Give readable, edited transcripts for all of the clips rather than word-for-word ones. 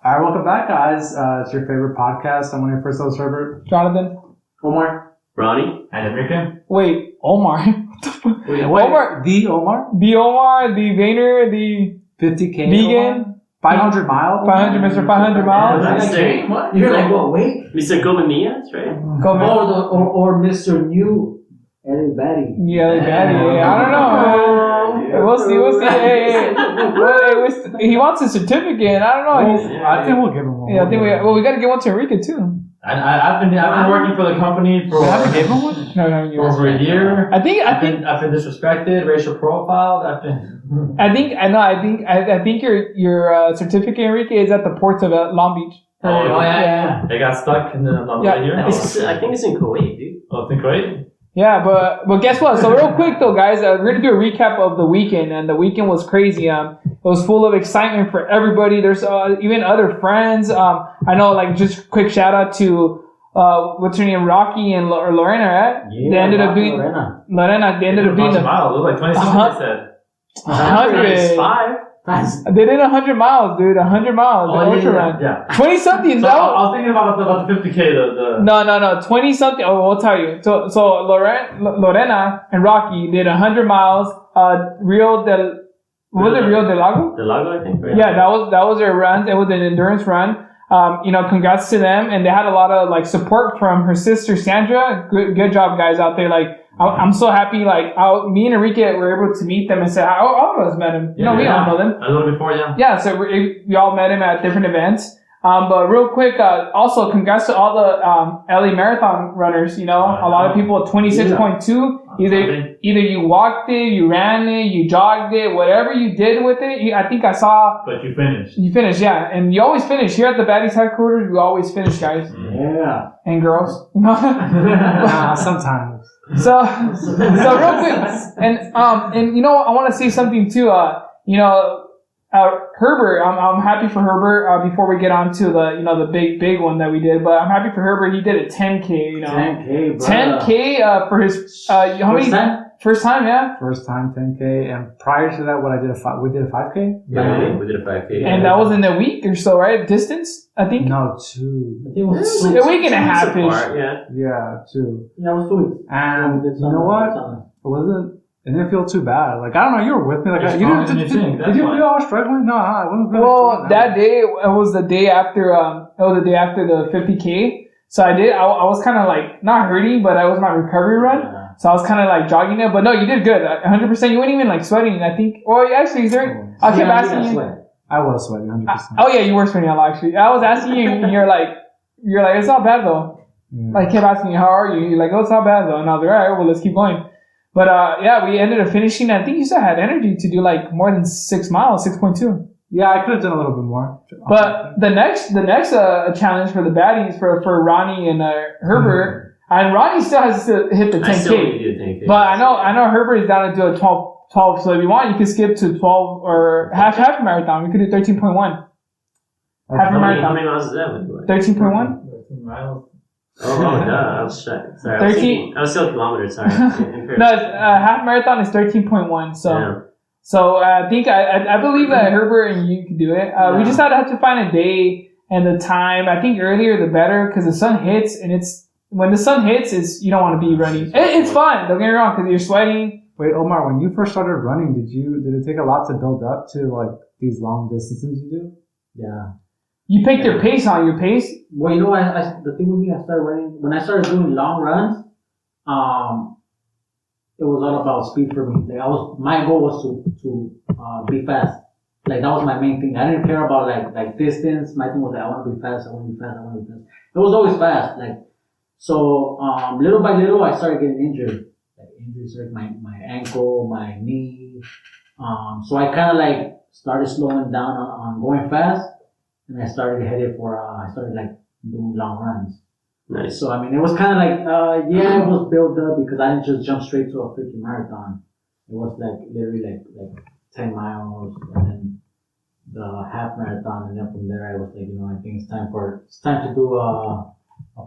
All right, welcome back, guys. It's your favorite podcast. I'm one of your first hosts, Herbert. Jonathan. Omar. Ronnie. And Enrique. Wait, Omar. Wait, Omar. The Omar? The Omar, the Vayner, the 50K vegan. 500 miles? 500, Mr. 500 miles. You're like, what, wait? Mr. Gomanias, right? Or Mr. New Baddie. Yeah, Baddie. Yeah, I don't know. We'll see. Hey. He wants a certificate. I don't know. I think we'll give him one. Yeah, I think we got to give one to Enrique too. I've been working for the company for haven't given him one? No, for over a year. I think I've been disrespected, racial profiled. I think your certificate, Enrique, is at the ports of Long Beach. Oh yeah. They got stuck in the Yeah. here. I think it's in Kuwait, dude. Oh, it's in Kuwait? Yeah, but guess what? So real quick though, guys, we're gonna do a recap of the weekend, and the weekend was crazy. It was full of excitement for everybody. There's even other friends. I know, like, just quick shout out to what's her name, Rocky and Lorena, right? Yeah, they ended up doing Lorena. They ended up doing miles. It was like 26. They said 100. 5. They did 100 miles, dude. 100 miles. Oh, ultra run. Yeah. 20 something. So I was thinking about the 50K. No. 20 something. Oh, I'll tell you. So Lorena and Rocky did 100 miles. Rio del Lago? Del Lago, I think. Right? Yeah, that was their run. It was an endurance run. Congrats to them, and they had a lot of like support from her sister Sandra. Good job, guys, out there. Like, I'm so happy. Like, me and Enrique were able to meet them and say, all of us met him. We all know them. A little before, yeah. Yeah, so we all met him at different events. But real quick, also congrats to all the LA Marathon runners. A lot of people at 26.2. Either you walked it, you ran it, you jogged it, whatever you did with it. I think I saw. But you finished. You finished, yeah, and you always finish here at the Baddies headquarters. We always finish, guys. Yeah. And girls. Sometimes. So real quick, and I want to say something too. Herbert, I'm happy for Herbert. Before we get on to the big one that we did, but I'm happy for Herbert. He did a 10K. 10K, bro. 10K for his how many? First time, yeah. First time 10K, and prior to that, we did a 5K. Yeah, we did a 5K. And that was in a week or so, right? Distance, I think. No, 2. I think it was A week and a half ish. Yeah. 2. Yeah, it was 2 weeks. And you know what? It didn't feel too bad. Like, I don't know, you were with me. Like, did you feel all struggling? No, I wasn't really struggling. That day, it was the day after. It was the day after the 50K. So I was kind of like not hurting, but it was my recovery run. Yeah. So I was kind of like jogging it. But no, you did good. 100%. You weren't even like sweating. I think. Well, actually, is there? I kept asking you. I was sweating 100%. Oh yeah, you were sweating a lot actually. I was asking you, and you're like, it's not bad though. Yeah. I kept asking you, how are you? You're like, oh, it's not bad though. And I was like, all right, well, let's keep going. But we ended up finishing. I think you still had energy to do like more than 6 miles, 6.2. Yeah, I could have done a little bit more. But the next challenge for the Baddies for Ronnie and Herbert, and Ronnie still has to hit the 10K. I still need to do 10K. But I know Herbert is down to do a 12. So if you want, you can skip to 12 or half marathon. We could do 13.1. Half a marathon. How many miles is that? 13.1. 13 miles. Oh, duh. I was sorry. 13. I was still kilometers. Sorry. No, half marathon is 13.1. So. Yeah. So I think I believe that Herbert and you can do it. We just have to find a day and the time. I think earlier the better because the sun hits, and when the sun hits, you don't want to be running. It's fun. Don't get me wrong, because you're sweating. Wait, Omar, when you first started running, did it take a lot to build up to like these long distances you do? Yeah. You picked your pace on your pace. Well, you know what? The thing with me, I started running when I started doing long runs. It was all about speed for me. Like my goal was to be fast. Like that was my main thing. I didn't care about like distance. My thing was like, I want to be fast. It was always fast. Like so, little by little, I started getting injured. Like injuries like my ankle, my knee. So I kind of like started slowing down on going fast, and I started doing long runs. Nice. So, I mean, it was kind of like, it was built up because I didn't just jump straight to a freaking marathon. It was like literally like 10 miles and then the half marathon. And then from there, I was like, I think it's time to do a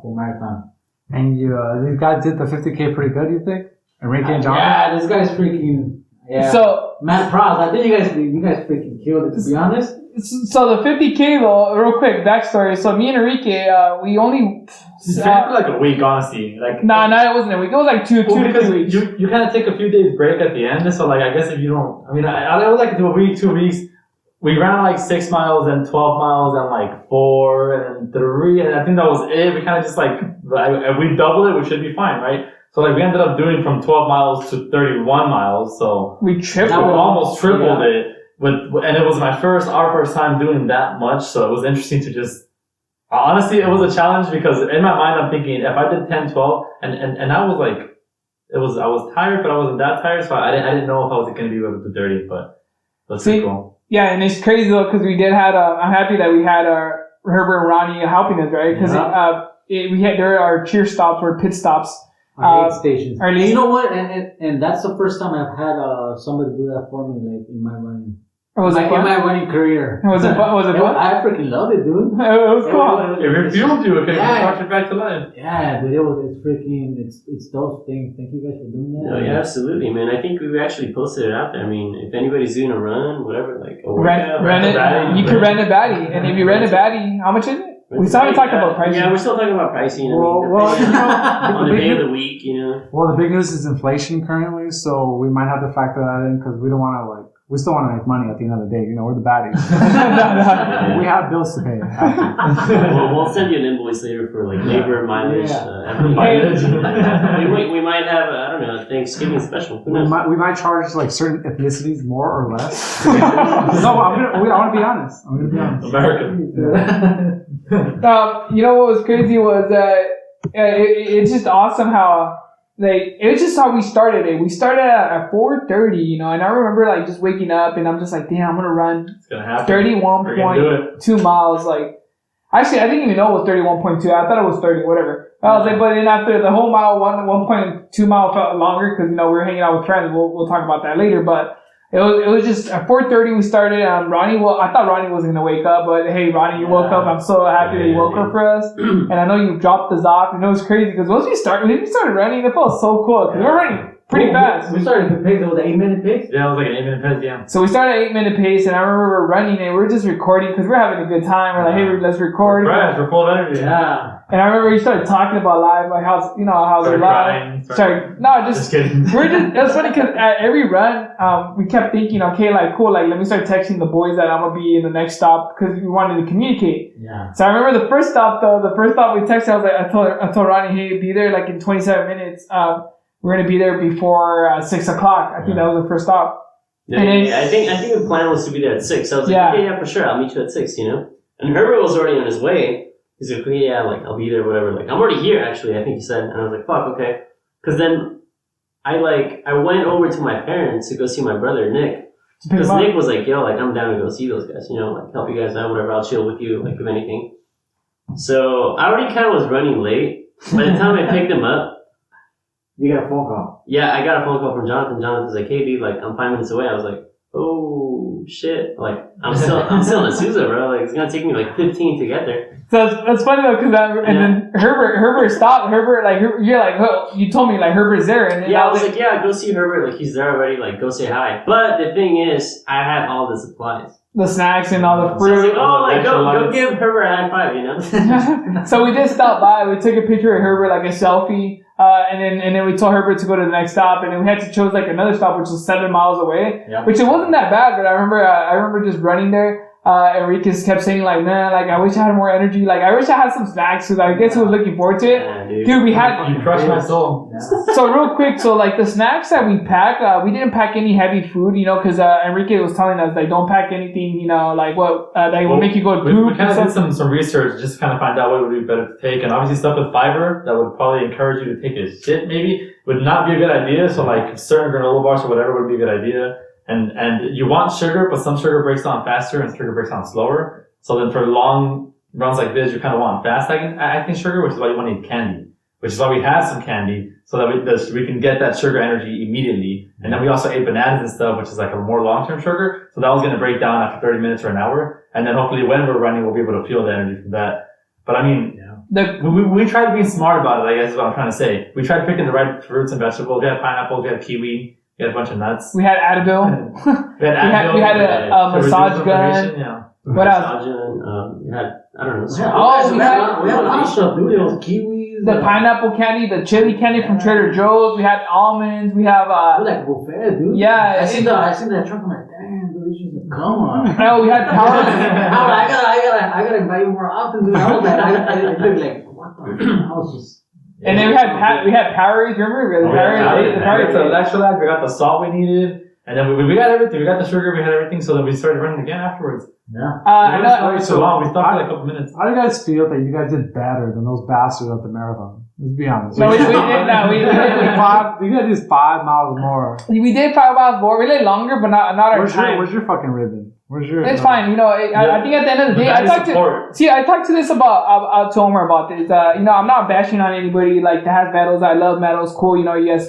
full marathon. And these guys did the 50K pretty good, you think? Enrique and John? Yeah, this guy's freaking, yeah. So, mad proud. I think you guys freaking killed it, to be honest. So the 50K though, real quick backstory. So me and Enrique, we only It's for like a week, honestly. Like, no, it wasn't a week. It was like two to 3 weeks. You kind of take a few days break at the end. So like, I guess if you don't, I mean, I was like do a week, 2 weeks. We ran like 6 miles, then 12 miles, then like 4, and then 3, and I think that was it. We kind of just like, if we double it, we should be fine, right? So like, we ended up doing from 12 miles to 31 miles. So we tripled. we almost tripled it. And it was our first time doing that much. So it was interesting to just. Honestly, it was a challenge because in my mind, I'm thinking if I did 10, 12, and I was like, I was tired, but I wasn't that tired, so I didn't know if I was going to be able to do 30, but that's pretty cool. Yeah, and it's crazy though, because we did had, I'm happy that we had Herbert and Ronnie helping us, right? Because there are cheer stops or pit stops. Aid stations. You know what? And that's the first time I've had somebody do that for me, like in my running. Was it fun? In my running career. Was it fun? I freaking loved it, dude. It was cool. It refueled you. Okay, brought you back to life. Yeah, dude, it's those things. Thank you guys for doing that. No, yeah, absolutely, man. I think we actually posted it out there. I mean, if anybody's doing a run, whatever, like a workout, rent it. You can rent a Baddie, and if you rent a Baddie, how much is it? We still haven't talked about pricing. Yeah, we're still talking about pricing. Well, on the day of the week, Well, the big news is inflation currently, so we might have to factor that in because we don't want to we still want to make money at the end of the day. We're the baddies. We have bills to pay. We'll send you an invoice later for like labor, mileage, everything. we might have I don't know, a Thanksgiving special. We might charge like certain ethnicities more or less. No, I want to be honest. American. You know what was crazy was that it's just awesome how. Like, it was just how we started it. We started at 4:30, and I remember, like, just waking up, and I'm just like, damn, I'm gonna run It's gonna happen. 31.2 miles. Like, actually, I didn't even know it was 31.2. I thought it was 30, whatever. I was like, but then after the whole mile, 1.2 mile felt longer, because, we were hanging out with friends. We'll talk about that later, but it was just at 4:30 we started. Ronnie, I thought Ronnie wasn't gonna wake up, but hey, Ronnie, you woke up. I'm so happy that you woke up for us. And I know you dropped us off, and it was crazy because when we started running, it felt so cool because we were running pretty fast. We started the pace. It was an 8-minute pace. Yeah, it was like an 8-minute pace. Yeah. So we started at 8-minute pace, and I remember we were running and we were just recording because we're having a good time. We're like, hey, let's record. We're full of energy. Yeah. And I remember we started talking about live, like how's your live. Just kidding. It was funny because at every run, we kept thinking, okay, like cool, like let me start texting the boys that I'm gonna be in the next stop because we wanted to communicate. Yeah. So I remember the first stop we texted, I was like, I told Ronnie, hey, be there like in 27 minutes. We're gonna be there before 6 o'clock. I think that was the first stop. Yeah, I think the plan was to be there at 6. I was like, okay, yeah, for sure, I'll meet you at 6. And Herbert was already on his way. He's like, okay, yeah, like I'll be there, whatever. Like I'm already here, actually. I think he said, and I was like, fuck, okay. Because then I went over to my parents to go see my brother Nick. Because Nick was like, yo, like I'm down to go see those guys. Like help you guys out, whatever. I'll chill with you, like if anything. So I already kind of was running late. By the time I picked him up. You got a phone call. Yeah, I got a phone call from Jonathan. Jonathan's like, hey, dude, like, I'm 5 minutes away. I was like, oh, shit. Like, I'm still in Azusa, bro. Like, it's gonna take me like 15 to get there. So that's funny though, then Herbert stopped. Herbert, like, you're like, oh, you told me, like, Herbert's there. And then I was like, yeah, go see Herbert. Like, he's there already. Like, go say hi. But the thing is, I had all the supplies. The snacks and all the fruit. So I was like, go give Herbert a high five, So we did stop by. We took a picture of Herbert, like a selfie. And then we told Herbert to go to the next stop, and then we had to choose like another stop, which was 7 miles away. Yeah. Which it wasn't that bad, but I remember just running there. Enrique kept saying like, man, like I wish I had more energy. Like I wish I had some snacks because I guess he was looking forward to it. Yeah, dude, we had. You crushed my soul. Yeah. So real quick, so like the snacks that we packed, we didn't pack any heavy food, because Enrique was telling us like don't pack anything, like what that will make you go poop. We kind of did some research just to kind of find out what would be better to take, and obviously stuff with fiber that would probably encourage you to take a shit maybe would not be a good idea. So like certain granola bars or whatever would be a good idea. And you want sugar, but some sugar breaks down faster and sugar breaks down slower. So then for long runs like this, you kind of want fast acting sugar, which is why you want to eat candy. Which is why we had some candy, so that we can get that sugar energy immediately. And then we also ate bananas and stuff, which is like a more long-term sugar. So that was going to break down after 30 minutes or an hour. And then hopefully when we're running, we'll be able to feel the energy from that. But I mean, we tried being smart about it, I guess is what I'm trying to say. We tried picking the right fruits and vegetables. We had pineapples, we had kiwi. We had a bunch of nuts. We had Advil. we had a massage gun. Yeah. What else? You had, I don't know. We had a lot of stuff, dude. There was kiwis. The pineapple candy, the chili candy from Trader Joe's. We had almonds. We have like buffet, dude. Yeah. I seen that truck. I'm like, damn, dude, this is come on. Oh, we had power. I gotta invite you more often, dude. I was like, it looked like what the? I was just. And then we had Powerades. Remember? We had the Powerades. The electrolytes. We got the salt we needed. And then we got everything. We got the sugar. We had everything. So then we started running again afterwards. Yeah. I know. So long. We stopped for like a couple minutes. How do you guys feel that you guys did better than those bastards at the marathon? Let's be honest. No, we did. No, we did. You guys did 5 miles more. We did 5 miles more. We did longer, but not our time. Where's your fucking ribbon? Where's your? It's fine. You know, I think at the end of the day, I talked to this about to Omar about this. You know, I'm not bashing on anybody like that has medals. I love medals. Cool. You know, yes.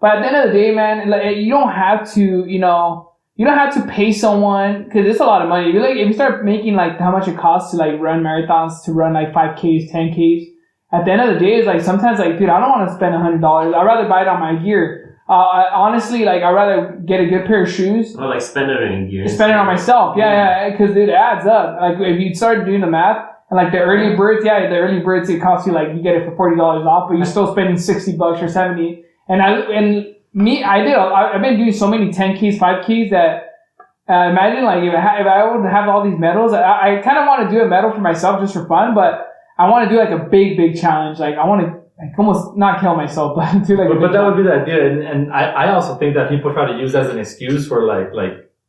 But at the end of the day, man, like, you don't have to, you know, you don't have to pay someone because it's a lot of money. If you start making like how much it costs to like run marathons, to run like 5Ks, 10Ks, at the end of the day, it's like sometimes like, dude, I don't want to spend $100. I'd rather buy it on my gear. Honestly, like, I'd rather get a good pair of shoes. Or like spend it on gear. Spend it on myself. Yeah, because it adds up. Like, if you start doing the math, and like the early birds, it costs you like, you get it for $40 off, but you're still spending $60 or $70. I've been doing so many 10Ks, 5Ks that, imagine like if I would have all these medals, I kind of want to do a medal for myself just for fun, but I want to do like a big challenge. Like, I want to like almost not kill myself, but do like but that would be the idea. And I also think that people try to use that as an excuse for like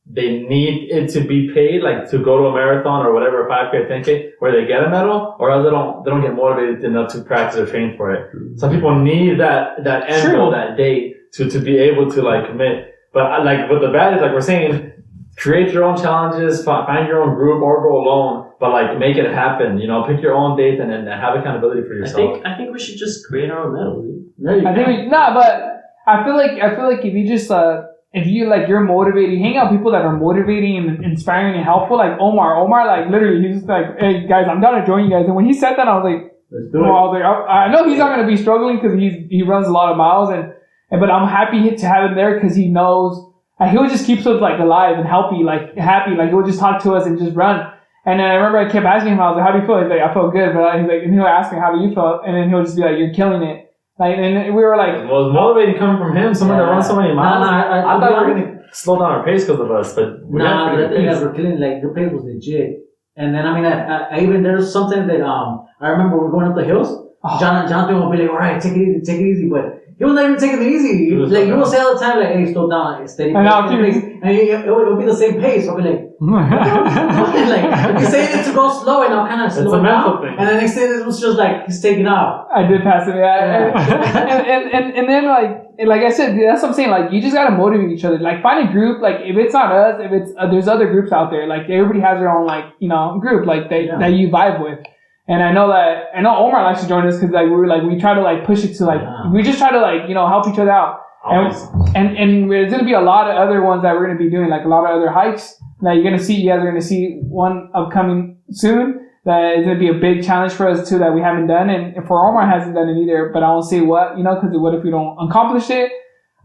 they need it to be paid, like to go to a marathon or whatever, 5K or 10K, where they get a medal, or else they don't get motivated enough to practice or train for it. Some people need that end goal, that day to be able to like commit. But like with the Baddies, like we're saying, create your own challenges, find your own group or go alone, but like make it happen. You know, pick your own date and then have accountability for yourself. I think we should just create our own medal, dude. But I feel like if you just if you like you're motivating, hang out with people that are motivating and inspiring and helpful, like Omar, like literally he's like, hey guys, I'm down to join you guys. And when he said that, I was like, let's do it. I know he's not gonna be struggling because he runs a lot of miles but I'm happy to have him there because he knows. He'll just keep us like alive and happy. Like he'll just talk to us and just run. And then I remember I kept asking him, I was like, how do you feel? He's like, I feel good. But he's like, and he'll ask me, how do you feel? And then he'll just be like, you're killing it. Like, and we were like, well, it's motivating coming from him, someone that runs so many miles. I thought we were gonna slow down our pace because of us, but the thing is, we're killing. Like, the pace was legit. And then I even there's something that I remember we were going up the hills. Jonathan will be like, all right, take it easy, but he was not even taking it easy. You will say all the time, like, hey, slow down, steady pace. And it will be the same pace. I'll be like, like, he's saying it to go slow, and I'll kind of slow down. And the next thing, it was just like, he's taking off. I did pass it, and then, like I said, that's what I'm saying, like, you just gotta motivate each other. Like, find a group, like, if it's not us, if it's, there's other groups out there, like, everybody has their own, like, you know, group, like, that you vibe with. And I know Omar likes to join us because like we try to like push it to like we just try to like, you know, help each other out. And there's gonna be a lot of other ones that we're gonna be doing, like a lot of other hikes that you guys are gonna see one upcoming soon. That is gonna be a big challenge for us too that we haven't done, and for Omar hasn't done it either. But I won't say what, you know, because what if we don't accomplish it?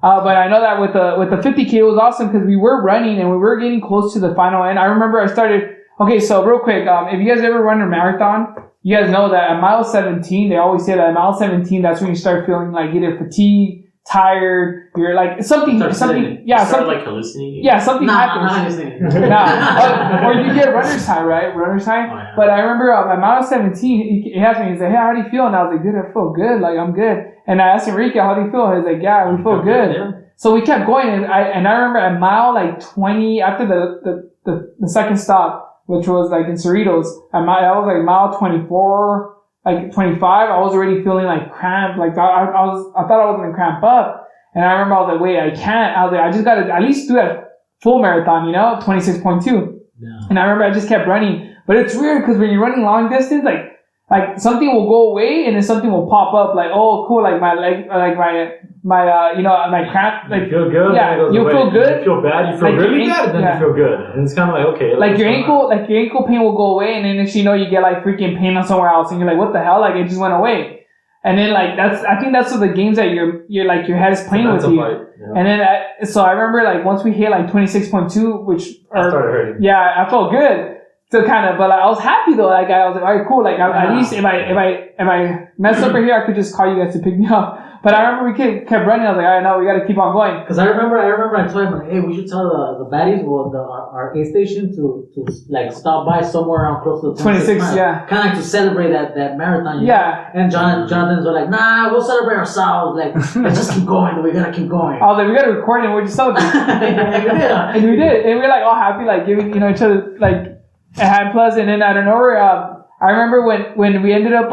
But I know that with the 50K it was awesome because we were running and we were getting close to the final end. I remember I started. Okay, so real quick, if you guys ever run a marathon, you guys know that at mile 17, they always say that at mile 17, that's when you start feeling like either fatigue, tired, you're like something, like hallucinating. Yeah, something happens. Or you get runner's high, right? Runner's high. Oh, yeah. But I remember at mile 17, he asked me, he said, hey, how do you feel? And I was like, dude, I feel good. Like, I'm good. And I asked Enrique, how do you feel? He was like, yeah, we feel good. Yeah. So we kept going, and I remember at mile like 20, after the second stop, which was like in Cerritos, I was like mile 24, like 25, I was already feeling like cramped. Like I thought I was gonna cramp up. And I remember I was like, wait, I can't. I was like, I just gotta at least do that full marathon, you know, 26.2. Yeah. And I remember I just kept running. But it's weird because when you're running long distance, like something will go away and then something will pop up, like, oh cool, like my leg, like my you know, my cramp, like, you feel good, yeah, you feel good, you feel bad, you feel like really bad, and then you feel good, and it's kind of like, okay, like your ankle pain will go away, and then next you know, you get like freaking pain on somewhere else, and you're like, what the hell, like it just went away. And then like I think that's the games that you're like your head is playing with you. Yeah. And then so I remember like once we hit like 26.2, which I started hurting. Yeah, I felt good. So kind of, but I was happy though. Like I was like, all right, cool. Like at least if I mess up right here, I could just call you guys to pick me up. But I remember we kept running. I was like, all right, no, we got to keep on going. Because I remember I told him, hey, we should tell the baddies, well, our aid station to like stop by somewhere around close to the 26, miles. yeah. Kind of like to celebrate that marathon. You Yeah. know? And Jonathan's were like, nah, we'll celebrate ourselves. Like, let's just keep going. We gotta keep going. I was like, we got to record it. We're just celebrating. And we did. And we were like all happy, like giving each other like a hand plus. And then I don't know where. I remember when we ended up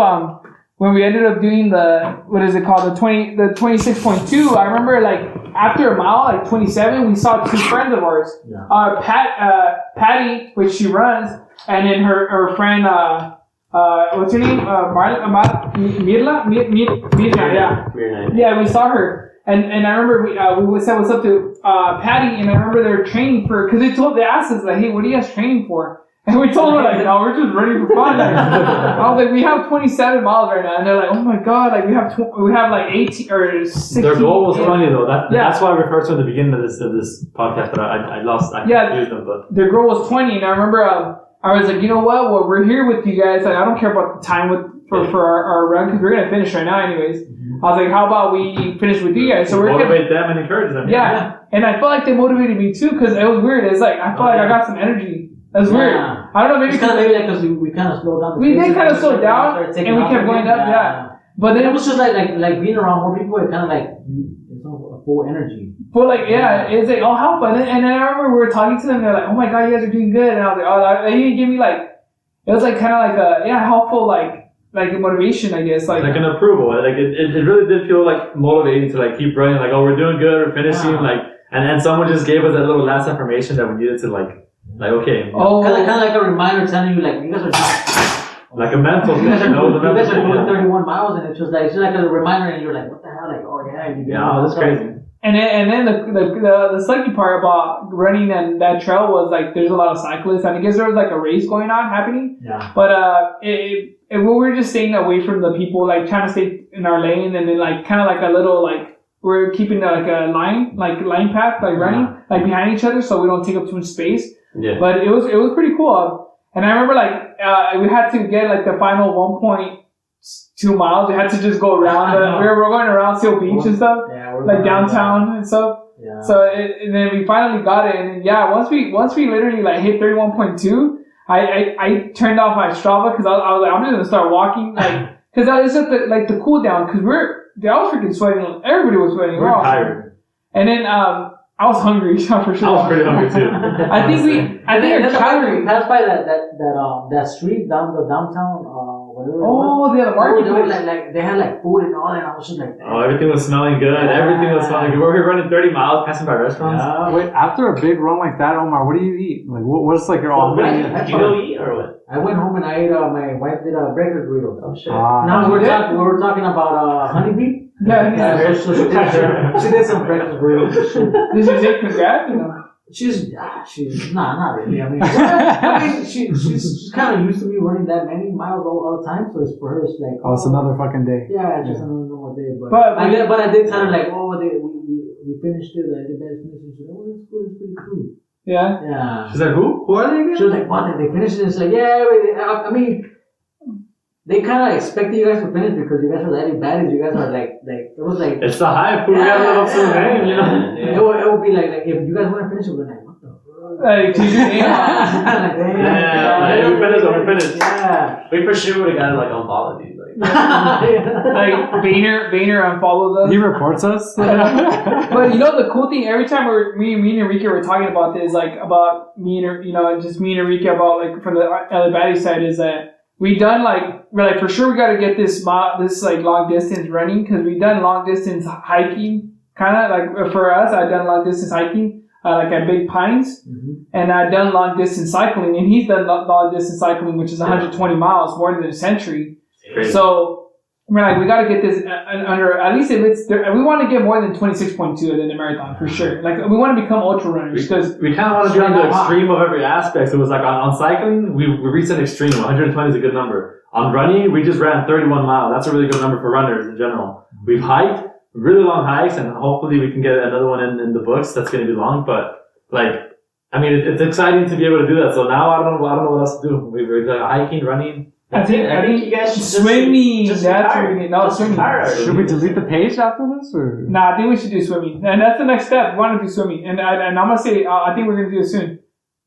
doing the, what is it called, the 26.2. I remember like after a mile, like 27, we saw two friends of ours. Yeah. Baddie, which she runs, and then her friend, what's her name? Mirla, yeah. Yeah, we saw her. And I remember we said what's up to Patty, and I remember they were training because they asked us like, hey, what are you guys training for? And we told them like, no, we're just running for fun. I was like, we have 27 miles right now, and they're like, oh my god, like we have like 18 or 16. Their goal was 20 though. That's why I referred to at the beginning of this podcast, but I confused them. But their goal was 20, and I remember I was like, you know what? Well, we're here with you guys. Like, I don't care about the time for our run because we're gonna finish right now, anyways. I was like, how about we finish with you guys? So we're motivate them and encourage them. Yeah, and I felt like they motivated me too because it was weird. It's like I felt like I got some energy. That's weird. I don't know, maybe because we kind of slowed down. We did kind of slow down, and we kept going up. Yeah, but then it was just like being around more people. It kind of like it's full energy. But like it's like all help. And then I remember we were talking to them. They're like, oh my god, you guys are doing good. And I was like, oh, they didn't give me like it was like kind of like a helpful like a motivation, I guess. Like an approval. Like it really did feel like motivating to like keep running. Like, oh, we're doing good. We're finishing. Like and someone just gave us that little last affirmation that we needed to like okay. Oh, kind of like a reminder telling you like you guys are like a mental. You guys are doing 31 miles, and it's just like a reminder, and you're like, what the hell? Like, oh yeah, that's crazy. And then the sucky part about running and that trail was like there's a lot of cyclists, and I guess there was like a race going on happening. Yeah. But we were just staying away from the people, like trying to stay in our lane, and then like kind of like a little like we're keeping like a line path, like running like behind each other, so we don't take up too much space. Yeah. But it was pretty cool. And I remember like we had to get like the final 1.2 miles. We had to just go around. We were going around Seal Beach and stuff, like downtown and stuff. Yeah. So and then we finally got it. And then, once we literally like hit 31.2, I turned off my Strava because I was like, I'm just gonna start walking, like because that is just the cool down because I was freaking sweating. Everybody was sweating. We're tired. And then I was hungry, for sure. I was pretty hungry too. I think our calorie. We passed by that street down the downtown, whatever. Oh, the market place. They had like food and all, and I was just like, oh, everything was smelling good. Yeah. Everything was smelling good. We were running 30 miles, passing by restaurants. Yeah. Wait, after a big run like that, Omar, what do you eat? Like, what's like your all? Did you go eat or what? I went home and I ate. My wife did a breakfast burrito. Oh shit! Now we were talking about honeybee. Yeah. So she did some breakfast burrito. Did she say congrats? She's not really. I mean, she's kind of used to me running that many miles all the time. So it's for her, it's like it's another fucking day. Yeah, it's just another normal day. But I did tell her like, we finished it. I did that finish. She said, oh, that's cool. It's pretty cool. Yeah. Yeah. She's like, who? Who are they again? She was like, what? Did they finish it? It's like, yeah. I mean, they kind of expected you guys to finish because you guys are the Baddies. You guys are like it was like. It's the hype. We gotta live up to the name, you know. It would be like if you guys want to finish it, we're like, what the fuck? Like, we finished. Yeah. We for sure would have gotten like unfollowed, dude. Like Vayner unfollows us. He reports us. But you know the cool thing, every time me and Enrique were talking about this, like about me and Enrique about like from the LA Baddie side is that we done we're like for sure we got to get this like long distance running because we done long distance hiking kind of like for us. I've done long distance hiking like at Big Pines, and I've done long distance cycling, and he's done long distance cycling, which is 120 miles, more than a century. Crazy. So we're like, we got to get this under at least if it's there. We want to get more than 26.2 in the marathon for sure. Like we want to become ultra runners because we kind of want to be on the extreme of every aspect. So it was like on cycling, we reached an extreme. 120 is a good number. On running, we just ran 31 miles. That's a really good number for runners in general. We've hiked really long hikes, and hopefully we can get another one in the books. That's going to be long, but like I mean, it's exciting to be able to do that. So now I don't know what else to do. We're like hiking, running. I think you guys should swimming. Just That's retire. what we need. No, Just swimming. retire. Should we delete the page after this, or? Nah, I think we should do swimming, and that's the next step. We want to do swimming, and I'm gonna say I think we're gonna do it soon.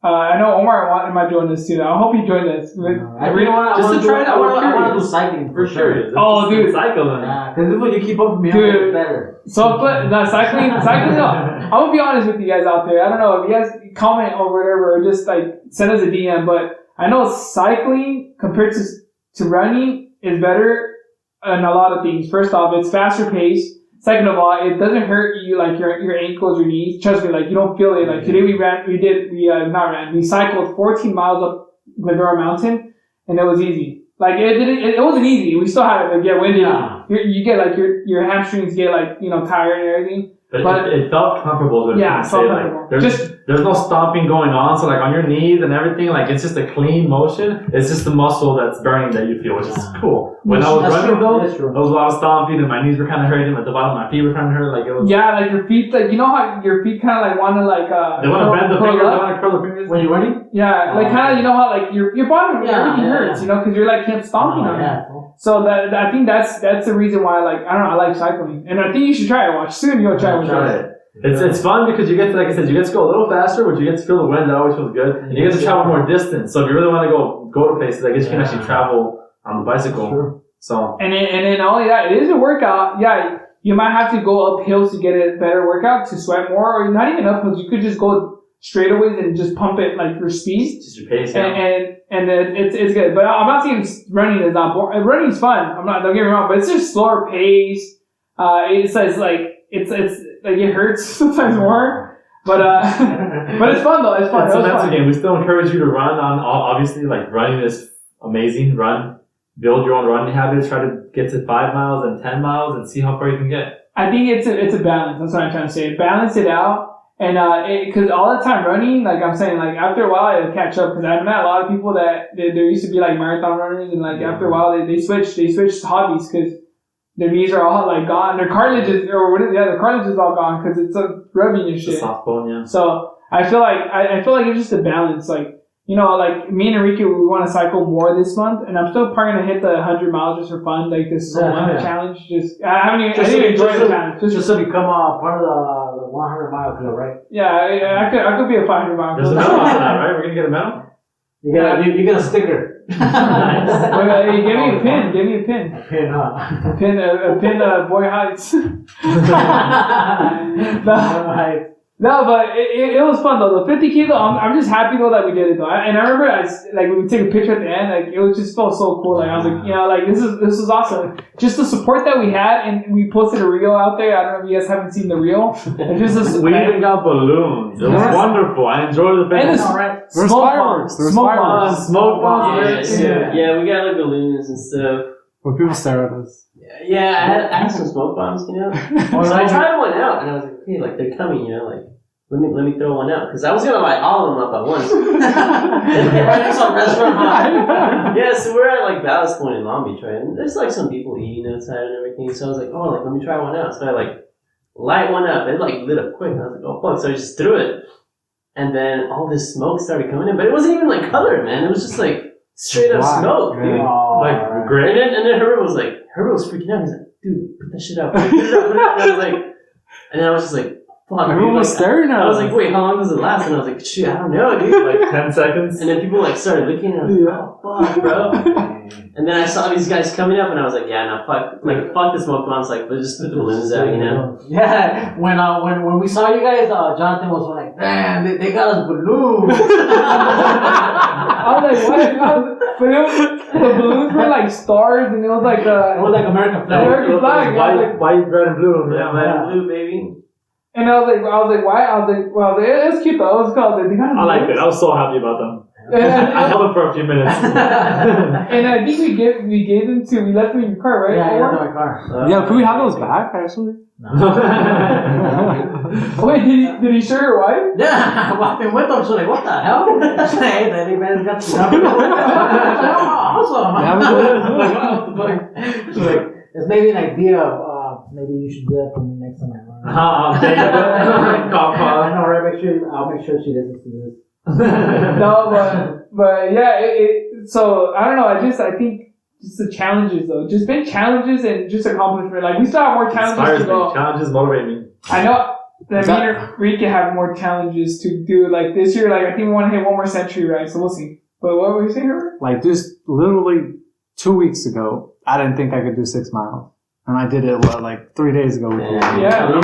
I know Omar might join this too. I hope he joined this. I really want to try it. I want to do cycling For sure. Oh, dude. Cycling. Yeah, because if you keep up with me, Dude. it's better. So, but no, cycling. No. I'm gonna be honest with you guys out there. I don't know if you guys comment or whatever, or just like send us a DM. But I know cycling compared to running is better in a lot of things. First off, it's faster paced. Second of all, it doesn't hurt you like your ankles, your knees. Trust me, like you don't feel it. Like today we cycled 14 miles up Glendora Mountain, and it was easy. Like it wasn't easy. We still had to get winded. Yeah. You get like your hamstrings get like tired and everything. But it felt comfortable. Is what Yeah, I'm it trying felt to say. comfortable. Like, there's no stomping going on. So like on your knees and everything, like it's just a clean motion. It's just the muscle that's burning that you feel, which is cool. When I was running though, there was a lot of stomping and my knees were kind of hurting. At the bottom, my feet were kind of hurt. Like it was. Yeah, like your feet, like how your feet kind of like want to like They want to bend the curl fingers. They up. want to curl the fingers. When you're running? Yeah, like kind of how like your bottom everything hurts, yeah. because you're like kept stomping on it. Yeah. So that I think that's the reason why I like cycling, and I think you should try it. Watch soon, you'll try it. Try it. It's fun because you get to, like I said, you get to go a little faster, but you get to feel the wind. That always feels good, and you get to travel more distance. So if you really want to go to places, I guess you can actually travel on the bicycle. Sure. So and then not only that, it is a workout. Yeah, you might have to go up hills to get a better workout to sweat more, or not even up hills. You could just go straightaways and just pump it like your speed. just your pace. And it's good. But I'm not saying running is not boring. Running's fun. Don't get me wrong, but it's just slower pace. It's like it hurts sometimes more. But it's fun though. It's fun. So that's the game. We still encourage you to run on. Obviously, like running is amazing. Run, build your own running habits. Try to get to 5 miles and 10 miles and see how far you can get. I think it's a balance. That's what I'm trying to say. Balance it out. And because all the time running, like I'm saying, like after a while it'll catch up. Because I've met a lot of people that there used to be like marathon runners, and like after a while they switched hobbies because their knees are all like gone, their cartilage is the cartilage is all gone because it's rubbing and shit. It's a soft bone, yeah. So I feel like it's just a balance. Like like me and Enrique, we want to cycle more this month, and I'm still probably gonna hit the 100 miles just for fun. Like this challenge. I didn't even enjoy the challenge. Just to become part of the 100 mile club, right? Yeah, I could be a 500 mile. There's a medal for that, right? We're gonna get a medal. You get a sticker. Nice. Hey, give me a pin. Give me a pin. A pin, huh? A pin. Boy Heights. Right. No, but it was fun though. The 50K though, I'm just happy though that we did it though. And I remember when we took a picture at the end, like it was just felt so cool. Like I was like, this is awesome. Just the support that we had, and we posted a reel out there. I don't know if you guys haven't seen the reel. And just this, We even got balloons. It was wonderful. I enjoyed the and festival. There's fireworks. There's fireworks. Smoke bombs. Yeah, we got like balloons and stuff. But people stare at us. Yeah, I had some smoke bombs, So I tried one out, and I was like, okay, like they're coming, like let me throw one out because I was gonna light all of them up at once. Right next to a restaurant. Yeah, so we're at like Ballast Point in Long Beach, right? And there's like some people eating outside and everything. So I was like, let me try one out. So I like light one up. It like lit up quick. And I was like, oh fuck! So I just threw it, and then all this smoke started coming in, but it wasn't even like colored, man. It was just like straight up smoke, dude. Like great. And then Herbert was freaking out. He's like, dude, put that shit out. Put it out. And I was like, and I was just like, fuck. Everyone was staring at us. I was like, wait, how long does it last? And I was like, shit, I don't know, dude. Like 10 seconds. And then people like started looking, and I was like, oh fuck, bro. And then I saw these guys coming up, and I was like, yeah, no, fuck the smoke bombs. Like, let's just put the balloons out, Yeah, when we saw you guys, Jonathan was like, damn, they got us balloons. I was like, what? The balloons were like stars, and it was like American flag. American flag. White, red, and blue. Yeah, red and blue, baby. And I was like, why? I was like, it was cute though. It was cool. I was like, they got I liked it. I was so happy about them. I held them for a few minutes. And I think we gave them we left them in your car, right? Yeah, I left them in my car. Yeah, can we have those back actually? No. Wait, did he show your wife? Yeah, I'm walking with them. She's like, what the hell? Hey, that man's got the awesome. She's like, it's maybe an idea of maybe you should do that for me next time I run. Okay. Call. I know, right? I'll make sure she listens to this. No, but yeah, so I don't know. I think just the challenges though, just been challenges and just accomplishment. Like we still have more challenges to go. Challenges motivate me. I know that me and Rick have more challenges to do. Like this year, like I think we want to hit one more century ride, so we'll see. But what were you saying, Herbert? Like just literally 2 weeks ago, I didn't think I could do 6 miles. And I did it, like 3 days ago. Yeah.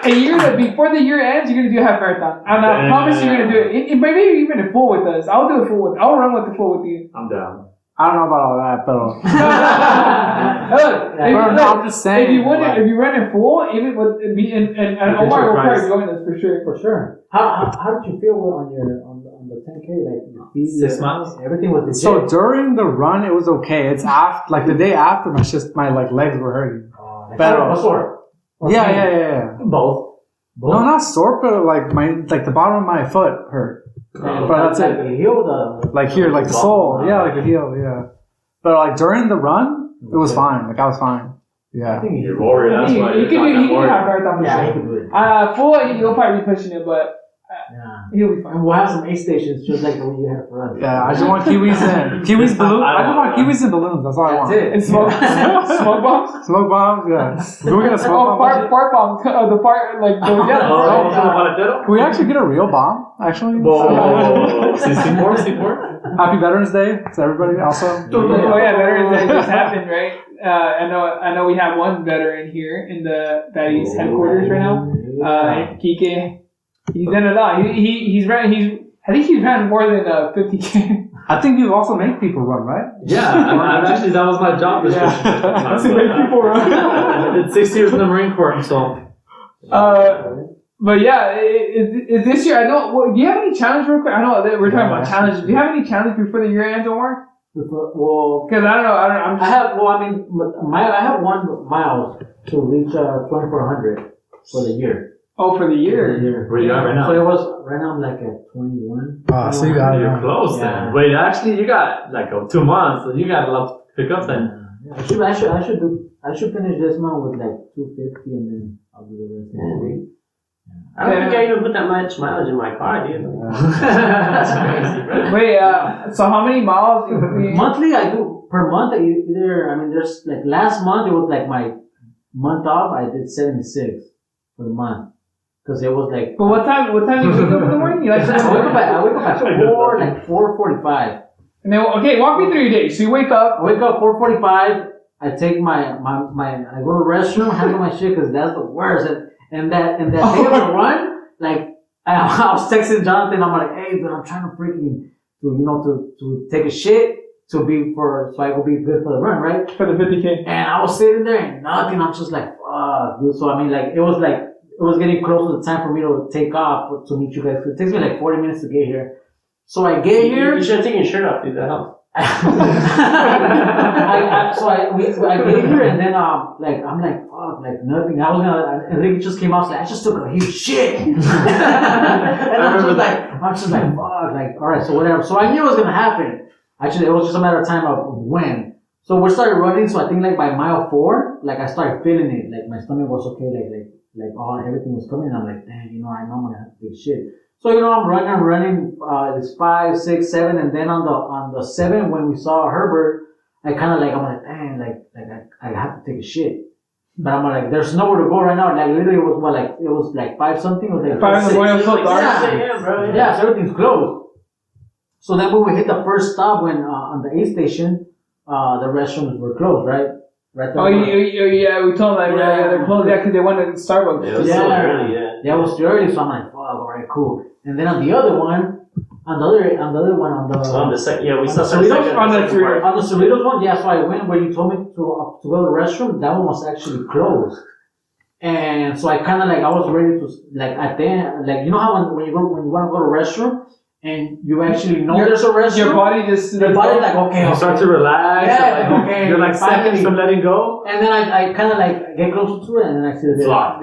A year before the year ends, you're going to do a half marathon. And I promise you're going to do it. Maybe even a full with us. I'll do a full with I'll run with the full with you. I'm down. I don't know about all that, but I'm just saying. If you run in full, even with me and Omar will probably join us for sure. For sure. How did you feel on the 10K? Like your feet, 6 miles. Everything was legit. So during the run, it was okay. It's after, like the day after, my like legs were hurting. But sore. Yeah. Both. No, not sore, but like the bottom of my foot hurt. But that's it. The heel, like here, like the sole. Yeah, like the heel. Yeah. But like during the run, it was fine. Like I was fine. Yeah. I think You're warrior. That's why you can do half marathon for yeah, sure. he can do it. Full, you'll probably be pushing it, but he'll be fine. And we'll have some aid stations just like the one you had for us. Yeah, I just want kiwis and balloons. I just want kiwis and balloons. That's all I want. That's it. And smoke bombs. Smoke bombs. Yeah. Can we get a smoke bomb? Fart bombs. The part like the Can we actually get a real bomb? Actually. C4. Happy Veterans Day to everybody. Also. Oh yeah, Veterans Day just happened, right? I know we have one veteran here in the Baddies headquarters right now. Kike. He's done a lot. I think he's ran more than 50K. I think you also make people run, right? Yeah, actually that was my job description. To make people run. I did 6 years in the Marine Corps, so. But yeah, this year I know. Well, do you have any challenge real quick? I know that we're talking about challenges. Do you have any challenge before the year ends, Omar? Well, because I don't know. I have 1 mile to reach 2,400 for the year. Oh, for the year. Where you at right now? So it was right now. I'm like at 21. So you got You're close then. Wait, actually, you got like 2 months, so you got a lot to pick up then. I should finish this month with like 250, and then I'll do the rest next week. I don't think I even put that much mileage in my car, dude. That's crazy, bro. Wait, so how many miles? Monthly, I do per month. There's like last month it was like my month off. I did 76 for the month because it was like. But what time do you wake up in the morning? I wake up at 4:45. And then walk me through your day. So you wake up. I wake up 4:45. I take my I go to the restroom, handle my shit because that's the worst. And that day of the run, like I was texting Jonathan, I'm like, hey, dude, I'm trying to freaking to take a shit so I could be good for the run, right? For the 50K. And I was sitting there and nothing. I'm just like, fuck, dude. So it was getting close to the time for me to take off to meet you guys. It takes me like 40 minutes to get here. So I get here. You should have taken your shirt off, dude. That helps. I get here and then I'm like fuck, like nothing. And then it just came out like I just took a huge shit. And I'm just like fuck, like all right, so whatever. So I knew it was gonna happen. Actually, it was just a matter of time of when. So we started running. So I think like by mile 4, like I started feeling it. Like my stomach was okay. Like everything was coming. And I'm like, damn, I know I'm gonna have to take shit. So I'm running. It's 5, 6, 7, and then on the 7 when we saw Herbert, I'm like, dang, I have to take a shit. But I'm like, there's nowhere to go right now. Like literally, it was like 5 something. It was like 5 in the morning. So dark. Yeah, so everything's closed. So then when we hit the first stop, when on the aid station, the restrooms were closed, right? Right there. Oh yeah, we told them they're closed. Yeah, because they went to Starbucks. Yeah, it was so early. Yeah, it was too early. So I'm like, fuck, all right, cool. And then on the other one, we saw Cerritos on the Cerritos one. Yeah, so I went where you told me to go to the restroom. That one was actually closed, and so I kind of I was ready to at the end, you know how when you want to go to the restroom and you actually know there's a restroom, your body just okay, you start to relax. Yeah, okay. You're seconds from letting go. And then I kind of get closer to it, and then I see it's locked,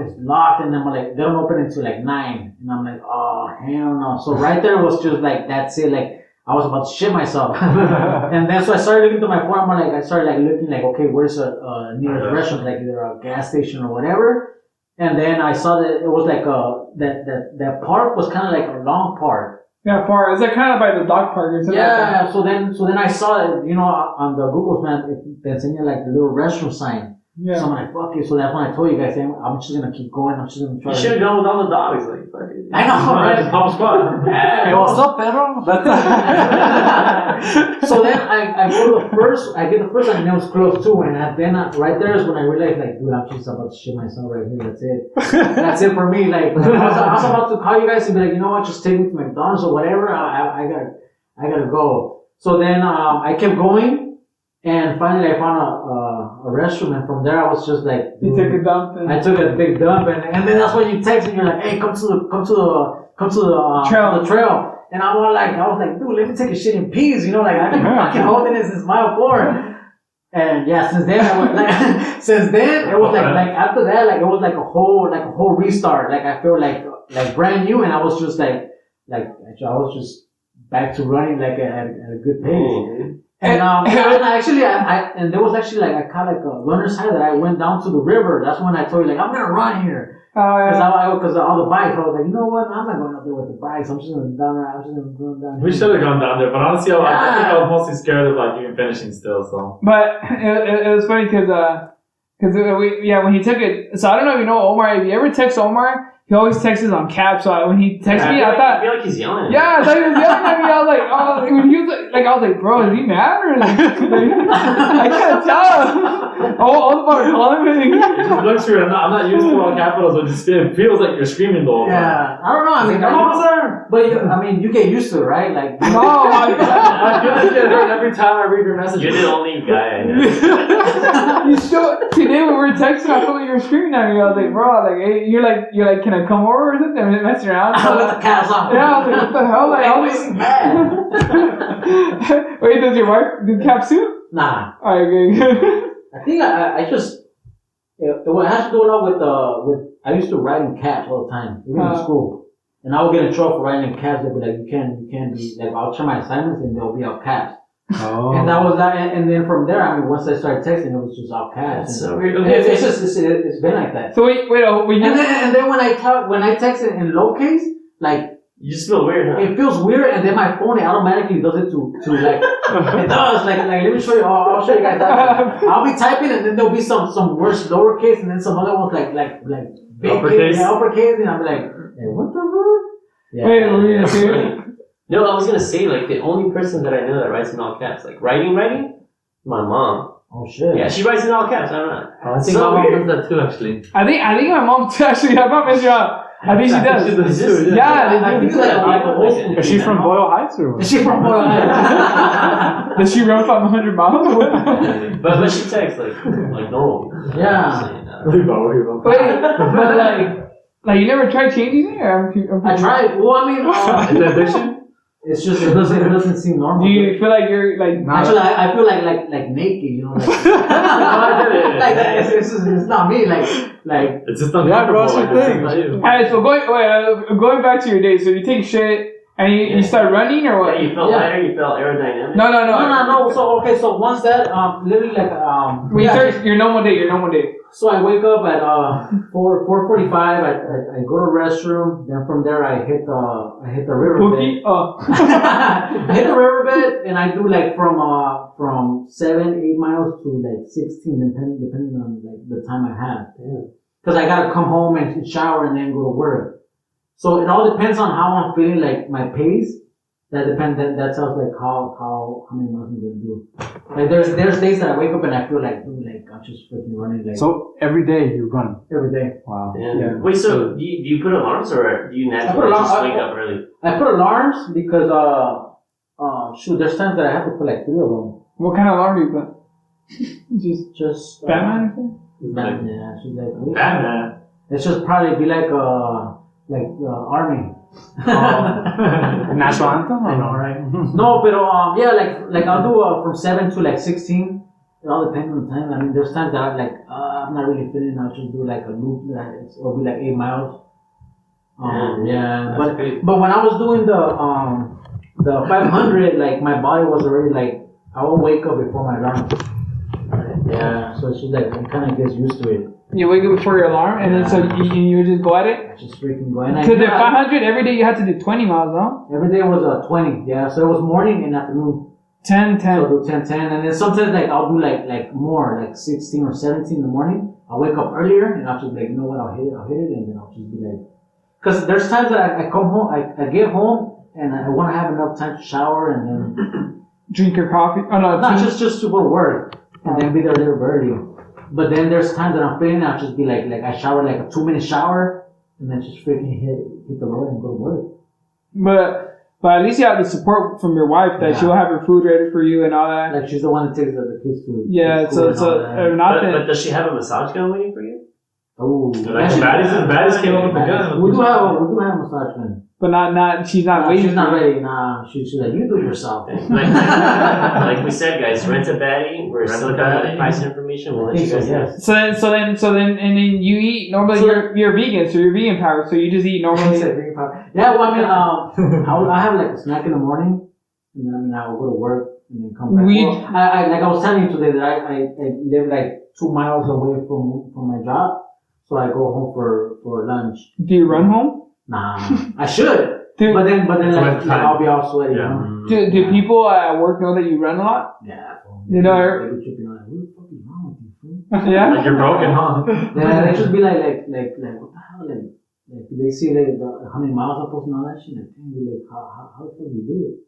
and then I'm like, they don't open until 9, and I'm like, oh hell no. So right there was just that's it. I was about to shit myself. And then so I started looking to my phone. I started like looking like, okay, where's a nearest restaurant, like either a gas station or whatever. And then I saw that it was like that park was kind of like a long park. Yeah, far. Is that kind of by the dog park or something? Yeah. So then I saw it, you know, on the Google Map, they send you like the little restaurant sign. Yeah. So I'm like, fuck it. So that's when I told you guys, I'm just gonna keep going. I'm just gonna try. You should have gone with all the dogs. Like, fuck it. I know, right? Just pop a squad. Hey, what's up, Pedro? So then I go to the first, I get the first one and it was close too. And then right there is when I realized, like, dude, I'm just about to shit myself right here. That's it. That's it for me. Like, I was about to call you guys and be like, you know what, just take me to McDonald's or whatever. I gotta go. So then I kept going, and finally I found a restroom, and from there I was just like, You took a dump. And I took a big dump, and then that's when you text and you're like, hey, come to the trail. And I was like, dude, let me take a shit in peace, you know, like I've been fucking holding it since mile 4. And yeah, since then it was like after that, like it was like a whole restart. Like I feel like brand new, and I was just like I was just back to running like at a good pace. And and there was actually like I caught like a runner's high that I went down to the river. That's when I told you like I'm gonna run here. Because all the bikes, I was like, you know what? I'm not going up there with the bikes. I'm just gonna run down. We should have gone down there, but honestly, I think I was mostly scared of like even finishing still. So, but it was funny because when he took it. So I don't know if you know Omar. If you ever text Omar, he always texts on caps. So when he texted me, I feel like he's yelling. Yeah, I thought he was yelling at me. I was like, oh, when he was like, I was like, bro, is he mad or like I can't tell. All the fucking calling me. it just looks weird. I'm not used to all capitals, but it feels like you're screaming the whole time. Yeah, I don't know. I mean, but you get used to it, right? Like, no, I feel like you get hurt every time I read your message. You're the only guy I know. You still today when we were texting, I felt like you were screaming at me. I was like, bro, like, hey, you're like, can I come over or something? I'm messing around. I let the cats off. Yeah, I was like, what the hell? Like, I was mad. Wait, does your wife do cap suit? Nah. Alright, good. I think I just it has to do a lot with I used to ride in cabs all the time, even in school, and I would get in trouble for riding in cabs. They'd be like, you can't be like, I'll try my assignments and they'll be out cabs. Oh. And that was that, and then from there, I mean, once I started texting, it was just out cabs. That's so weird. It's been like that. So wait, and then when I text it in lowercase, like. You just feel weird, huh? It feels weird, and then my phone automatically does it to like it does like let me show you. I'll show you guys that. I'll be typing, and then there'll be some words lowercase, and then some other ones like big uppercase. Uppercase, and I'm like, hey, what the fuck? Yeah. Wait, what were you gonna say? No, I was gonna say like the only person that I know that writes in all caps, like writing, my mom. Oh shit. Yeah, she writes in all caps. I don't know. I think my mom does that too, actually. I think my mom too. Actually, I'm not messing around. I think she does. Yeah, I think it's like Is she from Boyle Heights or what? Is she from Boyle Heights? Does she run 500 miles? but she texts like normal. Yeah. Wait, but like you never tried changing it? I tried. Well, I mean, Is that addiction? it's just it doesn't seem normal. Do you feel like you're like? Actually, I feel like naked, you know, like like that. It's not me, like it's just Yeah, bro, it's your thing. Alright, so going back to your day. So you take shit and you start running or what? Yeah, you felt lighter. You felt aerodynamic. No. So once that literally like When you start your normal day. So I wake up at 4:45. I go to the restroom. Then from there I hit the riverbed. Oh. I hit the riverbed and I do like from 7-8 miles to like 16, depending on like the time I have. Because I gotta come home and shower and then go to work. So it all depends on how I'm feeling, like my pace. That depends. That tells like how many miles I'm gonna do. Like there's days that I wake up and I feel like, dude, like I'm just freaking running. Like So every day you run. every day. Wow. Yeah. Wait, so do you put alarms or do you naturally just wake up early? I put alarms because there's times that I have to put like 3 of them. What kind of alarm do you put? Just Batman or something? Batman. Yeah, she's like Batman. It should probably be like army. National anthem? I know, right? No, but yeah, like I'll do from 7 to like 16. It all depends on the time. I mean, there's times that I'm like, I'm not really feeling. I'll just do like a loop. It'll be like 8 miles. Yeah, but when I was doing The 500, like my body was already like, I will wake up before my alarm. Yeah, so it's just like, it kind of gets used to it. You wake up before your alarm, and then so you would just go at it? I just freaking go. Because at 500, every day you had to do 20 miles, no? Every day was 20, yeah. So it was morning and afternoon. 10. So I'll do 10, and then sometimes like I'll do like more, like 16 or 17 in the morning. I'll wake up earlier and I'll just be like, you know what, I'll hit it, and then I'll just be like, because there's times that I come home, I get home and I want to have enough time to shower and then drink your coffee. Oh no, just to go to work and then be there a little early. But then there's times that I'm feeling, I'll just be like I shower like a 2-minute shower and then just freaking hit the road and go to work. But at least you have the support from your wife that she'll have your food ready for you and all that. Like she's the one that takes the kids to. Yeah, so but does she have a massage gun waiting for you? Oh, like Baddies came up with the gun. We do have a massage gun. But not she's not waiting. She's not ready. Nah, she's like, you do it yourself. Like we said, guys, rent a Baddie. We're still coming with price information. We'll let you guys know. So then, and then you eat normally. You're vegan, so you're vegan power. So you just eat normally. Yeah, well, I mean, I have like a snack in the morning, and then I will go to work and then come back. I was telling you today that I live like 2 miles away from my job, so I go home for lunch. Do you run home? Nah, I should. But then like I'll be all sweaty. Yeah. You know? Do people at work know that you run a lot? Yeah. You know, they be tripping on like, what the fuck is wrong with you, fool? Yeah. Like you're broken, huh? Yeah, they should be like what the hell? Like they see how many miles I post and all that shit. Like, like how the fuck do you do it?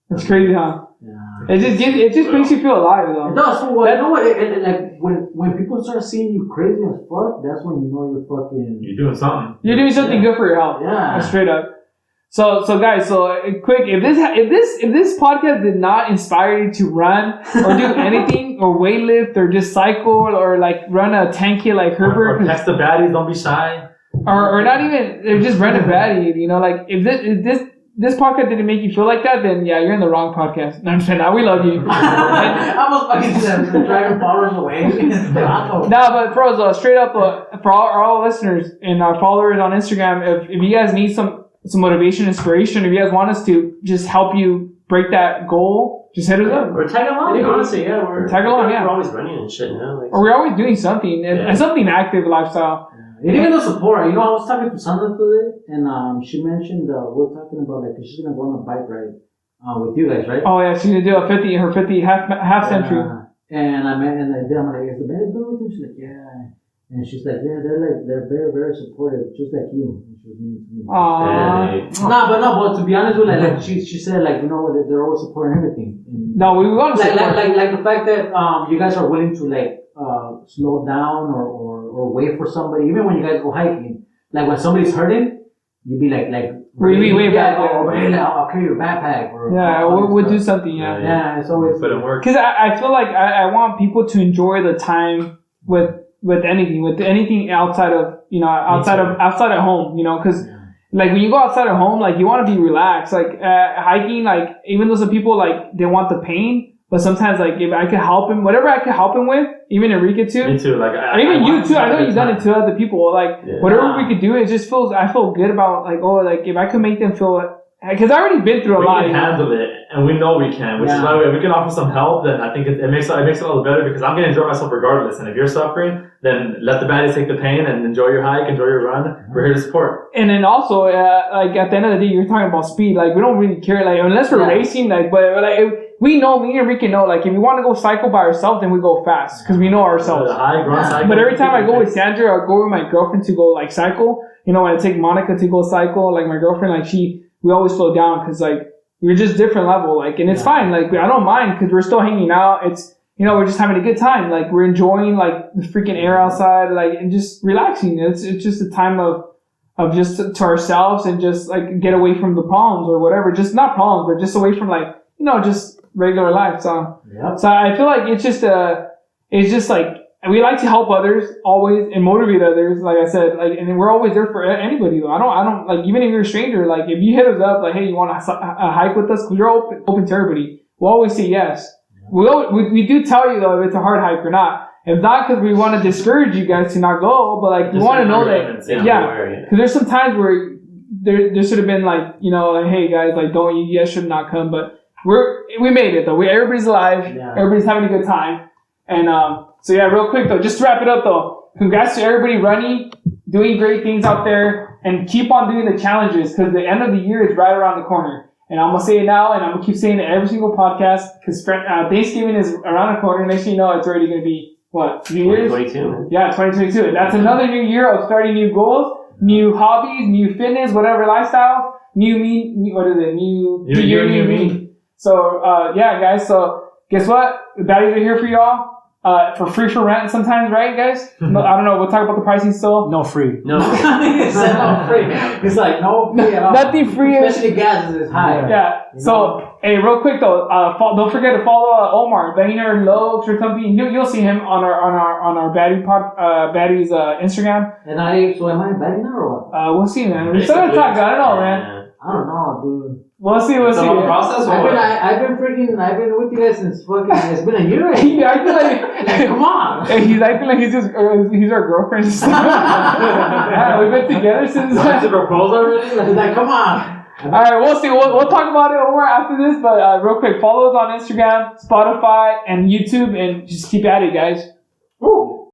That's crazy, huh? Yeah. It just makes you feel alive, though. It does. Well, you know what? Like when people start seeing you crazy as fuck, that's when you know you're fucking. You're doing something. You're doing something good for your health. Yeah. Straight up. So guys, quick, if this podcast did not inspire you to run or do anything or weightlift or just cycle or like run a 10K like Herbert, or text the Baddies, don't be shy. Or not even, or just run a Baddie, you know, like if this podcast didn't make you feel like that, then yeah, you're in the wrong podcast. No, I'm saying, we love you. I was fucking driving followers away. No, but bros, straight up, for all listeners and our followers on Instagram, if you guys need some motivation, inspiration, if you guys want us to just help you break that goal, just hit us up. Or tag along, honestly, yeah. We're always running and shit now. Or we're always doing something, and something active lifestyle. And even the support, you know, I was talking to Sandra today, and she mentioned we're talking about like she's gonna go on a bike ride with you guys, right? Oh yeah, she's gonna do her 50 half century. And I'm like, is the band going with you? She's like, yeah. And she's like, yeah, they're very, very supportive, just like you. And she was mean to me. Aww. But to be honest with you, like she said, like, you know, they're always supporting everything. And no, we want to support. Like the fact that you guys are willing to like slow down or wait for somebody, even when you guys go hiking. Like when somebody's hurting, you'd be like way back. I'll carry your backpack. We'll do something. Yeah, it's always. But it works. Because I feel like I want people to enjoy the time with anything outside of outside of home, you know, because like when you go outside of home, like you want to be relaxed. Like hiking, like even though some people like they want the pain, but sometimes like if I could help him, whatever I could help him with, even Enrique too. Me too. Like even you too. I know you've done it to other people. Like whatever we could do, it just feels. I feel good about like if I could make them feel. Because I've already been through a lot. We can handle it, and we know we can. Which is why if we can offer some help, then I think it makes it all the better. Because I'm gonna enjoy myself regardless. And if you're suffering, then let the Baddies take the pain and enjoy your hike, enjoy your run. We're here to support. And then also, like at the end of the day, you're talking about speed. Like we don't really care. Like unless we're racing, like but like. We know, me and Enrique know, like, if we want to go cycle by ourselves, then we go fast, because we know ourselves. But every time I go with Sandra, or go with my girlfriend to go, like, cycle, you know, when I take Monica to go cycle, like, my girlfriend, like, we always slow down, because, like, we're just different level, like, and it's fine, like, I don't mind, because we're still hanging out, it's, you know, we're just having a good time, like, we're enjoying, like, the freaking air outside, like, and just relaxing, it's just a time of just to ourselves, and just, like, get away from the problems, or whatever, just, not problems, but just away from, like, you know, just regular life. So I feel like it's just like we like to help others always and motivate others. Like I said, like, and we're always there for anybody. Though I don't like, even if you're a stranger, like if you hit us up, like, hey, you want to hike with us? Because we're open to everybody. We'll always say yes. We do tell you though if it's a hard hike or not. If not, because we want to discourage you guys to not go, but like we want to know that because there's some times where there should have been like, you know, like, hey guys, like you guys should not come, but we made it though. Everybody's alive. Yeah. Everybody's having a good time. And so yeah, real quick though, just to wrap it up though, congrats to everybody running, doing great things out there, and keep on doing the challenges because the end of the year is right around the corner. And I'm gonna say it now, and I'm gonna keep saying it every single podcast because Thanksgiving is around the corner. Next thing you know, it's already gonna be what, New Year's? 2022. Yeah, 2022. And that's another new year of starting new goals, new hobbies, new fitness, whatever lifestyles, new what is it? New year, new me. So yeah, guys. So guess what? The Baddies are here for y'all. For free for rent sometimes, right, guys? No, I don't know. We'll talk about the pricing still. No free. No. It's not free. It's like no free at all. Nothing free. Especially gas is high. Yeah. So, hey, real quick though, don't forget to follow Omar, Vayner Lokes or something. You'll see him on our Baddies Instagram. And am I Baddie now or what? We'll see, man. We're still gonna talk. I don't know, man. I don't know, dude. We'll see. It's a long process. Or what? I've been with you guys since fucking. It's been a year. He acting like, Come on. he's acting like he's our girlfriend. Yeah, we've been together since. What's the proposal already? It's like, come on. All right, we'll see. We'll talk about it more after this. But real quick, follow us on Instagram, Spotify, and YouTube, and just keep at it, guys.